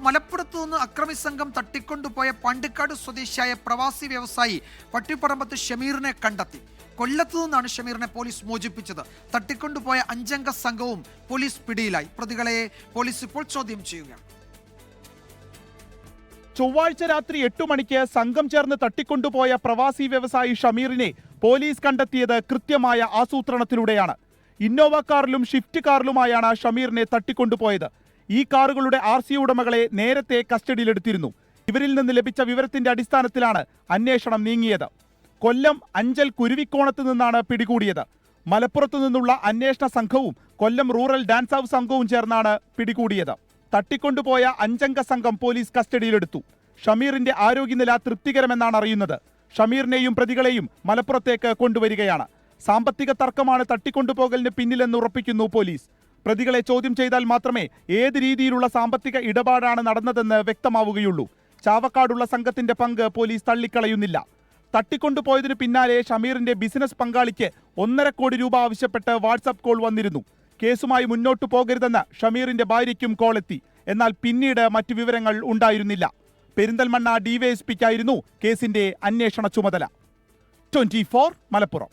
മലപ്പുറത്ത് നിന്ന് അക്രമി സംഘം തട്ടിക്കൊണ്ടുപോയ പാണ്ടിക്കാട് സ്വദേശിയായ പ്രവാസി വ്യവസായി പട്ടിപ്പറമ്പത്ത് ഷമീറിനെ കണ്ടെത്തി. കൊല്ലത്തു നിന്നാണ് ഷമീറിനെ പോലീസ് മോചിപ്പിച്ചത്. തട്ടിക്കൊണ്ടുപോയ 5 അംഗ സംഘവും പോലീസ് പിടിയിലായി. പ്രതികളെ പോലീസ് ഇപ്പോൾ ചോദ്യം ചെയ്യുകയാണ്. ചൊവ്വാഴ്ച രാത്രി 8 മണിക്ക് സംഘം ചേർന്ന് തട്ടിക്കൊണ്ടുപോയ പ്രവാസി വ്യവസായി ഷമീറിനെ പോലീസ് കണ്ടെത്തിയത് കൃത്യമായ ആസൂത്രണത്തിലൂടെയാണ്. Innova കാറിലും shift കാറിലുമായാണ് ഷമീറിനെ തട്ടിക്കൊണ്ടുപോയത്. ഈ കാറുകളുടെ RC ഉടമകളെ നേരത്തെ കസ്റ്റഡിയിലെടുത്തിരുന്നു. ഇവരിൽ നിന്ന് ലഭിച്ച വിവരത്തിന്റെ അടിസ്ഥാനത്തിലാണ് അന്വേഷണം നീങ്ങിയത്. കൊല്ലം അഞ്ചൽ കുരുവിക്കോണത്ത് നിന്നാണ് പിടികൂടിയത്. മലപ്പുറത്തു നിന്നുള്ള അന്വേഷണ സംഘവും കൊല്ലം റൂറൽ ഡാൻസ് ഹൗസ് സംഘവും ചേർന്നാണ് പിടികൂടിയത്. തട്ടിക്കൊണ്ടുപോയ 5 അംഗ സംഘം പോലീസ് കസ്റ്റഡിയിലെടുത്തു. ഷമീറിന്റെ ആരോഗ്യനില തൃപ്തികരമെന്നാണ് അറിയുന്നത്. ഷമീറിനെയും പ്രതികളെയും മലപ്പുറത്തേക്ക് കൊണ്ടുവരികയാണ്. സാമ്പത്തിക തർക്കമാണ് തട്ടിക്കൊണ്ടുപോകലിന് പിന്നിലെന്ന് ഉറപ്പിക്കുന്നു പോലീസ്. പ്രതികളെ ചോദ്യം ചെയ്താൽ മാത്രമേ ഏത് രീതിയിലുള്ള സാമ്പത്തിക ഇടപാടാണ് നടന്നതെന്ന് വ്യക്തമാവുകയുള്ളൂ. ചാവക്കാടുള്ള സംഘത്തിന്റെ പങ്ക് പോലീസ് തള്ളിക്കളയുന്നില്ല. തട്ടിക്കൊണ്ടുപോയതിനു പിന്നാലെ ഷമീറിന്റെ ബിസിനസ് പങ്കാളിക്ക് 1.5 കോടി രൂപ ആവശ്യപ്പെട്ട് വാട്സ്ആപ്പ് കോൾ വന്നിരുന്നു. കേസുമായി മുന്നോട്ടു പോകരുതെന്ന് ഷമീറിന്റെ ഭാര്യയ്ക്കും കോളെത്തി. എന്നാൽ പിന്നീട് മറ്റു വിവരങ്ങൾ ഉണ്ടായിരുന്നില്ല. പെരിന്തൽമണ്ണ DYSPക്കായിരുന്നു കേസിന്റെ അന്വേഷണ ചുമതല. 24 മലപ്പുറം.